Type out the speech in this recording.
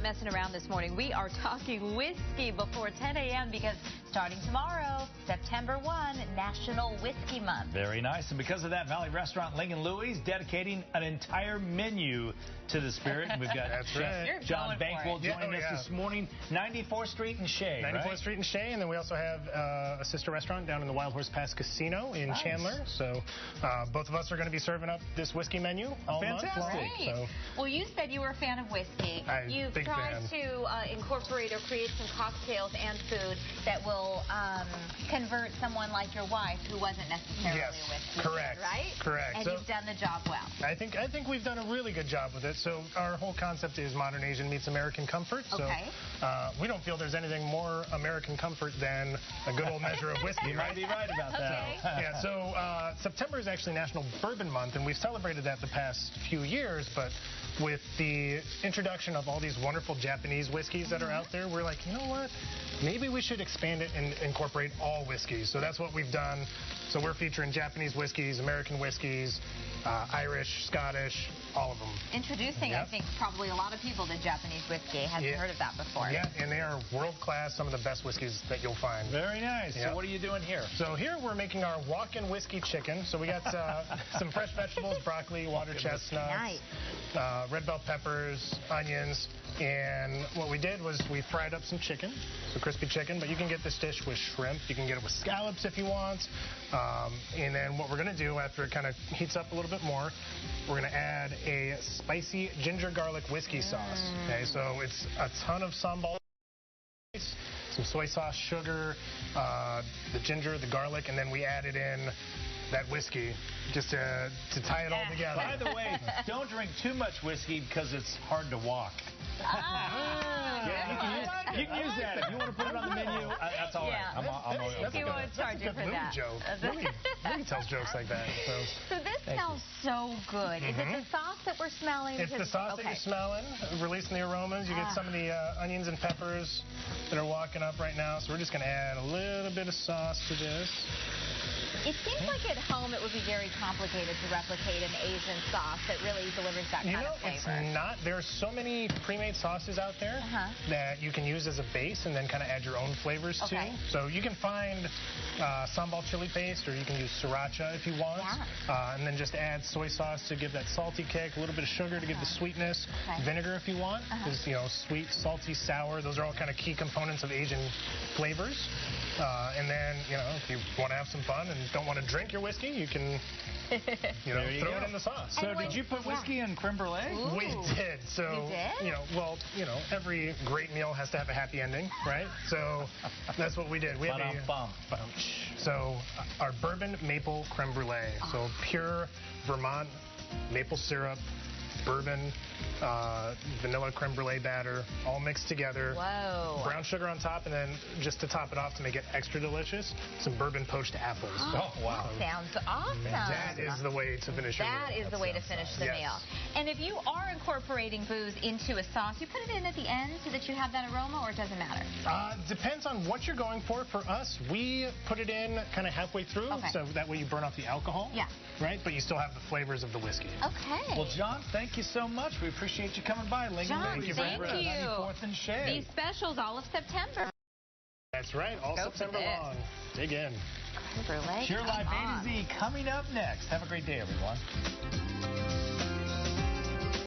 messing around this morning. We are talking whiskey before 10 a.m. because starting tomorrow, September 1, National Whiskey Month. Very nice. And because of that, Valley Restaurant Ling and Louie is dedicating an entire menu to the spirit. And we've got Chef John Bankwell joining us this morning. 94th Street and Shea, 94th Street and Shea, and then we also have a sister restaurant down in the Wild Horse Pass Casino in Chandler. So both of us are going to be serving up this whiskey menu all month long. So. Well, you said you were a fan of whiskey. You've tried to incorporate or create some cocktails and food that will convert someone like your wife who wasn't necessarily a whiskey fan, right? Correct. And you've done the job well. I think we've done a really good job with it. So our whole concept is modern Asian meets American comfort. So we don't feel there's anything more American comfort than a good old measure of whiskey. You might be right about that. Yeah, so September is actually National Bourbon Month, and we've celebrated that the past few years, but with the introduction of all these wonderful Japanese whiskeys that are out there, we're like, you know what? Maybe we should expand it and incorporate all whiskeys. So that's what we've done. So we're featuring Japanese whiskeys, American whiskeys, Irish, Scottish, all of them. Introducing, I think, probably a lot of people to Japanese whiskey. Hasn't heard of that before. Yeah, and they are world-class, some of the best whiskeys that you'll find. Very nice. So what are you doing here? So here we're making our walk-in whiskey chicken. So we got some fresh vegetables, broccoli, water chestnuts, red bell peppers, onions. And what we did was we fried up some chicken, so crispy chicken, but you can get this dish with shrimp. You can get it with scallops if you want. And then what we're going to do after it kind of heats up a little bit more, we're going to add a spicy ginger garlic whiskey sauce. Okay, so it's a ton of sambal, some soy sauce, sugar, the ginger, the garlic, and then we added in that whiskey just to tie it all together. By the way, don't drink too much whiskey because it's hard to walk. You can use that. If you want to put it on the menu, that's all right. He won't charge you for that. Louie tells jokes like that. So this smells so good. Is it the sauce that we're smelling? It's the sauce that you're smelling, releasing the aromas. You get some of the onions and peppers that are walking up right now. So we're just going to add a little bit of sauce to this. It seems like at home it would be very complicated to replicate an Asian sauce that really delivers that kind of flavor. It's not. There are so many pre-made sauces out there that you can use as a base and then kind of add your own flavors to. So you can find sambal chili paste, or you can use sriracha if you want. And then just add soy sauce to give that salty kick, a little bit of sugar to give the sweetness, vinegar if you want. Because, sweet, salty, sour, those are all kind of key components of Asian flavors. And then, if you want to have some fun and don't want to drink your whiskey, you can, throw it in the sauce. So did you put whiskey in creme brulee? We did. So, you did? every great meal has to have a happy ending, right? So that's what we did. We had so our bourbon maple creme brulee. So pure Vermont maple syrup, bourbon, vanilla creme brulee batter, all mixed together. Whoa. Brown sugar on top, and then just to top it off to make it extra delicious, some bourbon poached apples. Oh, wow. That sounds awesome. That is the way to finish your meal. That is the way to finish the meal. And if you are incorporating booze into a sauce, you put it in at the end so that you have that aroma, or it doesn't matter? Depends on what you're going for. For us, we put it in kind of halfway through, so that way you burn off the alcohol. Right? But you still have the flavors of the whiskey. Okay. Well, John, thank you so much. We appreciate you coming by. Ling, thank you. 94th and Shea. These specials all of September. That's right. All September long. Dig in. Creme brulee. Pure Life A to Z coming up next. Have a great day, everyone.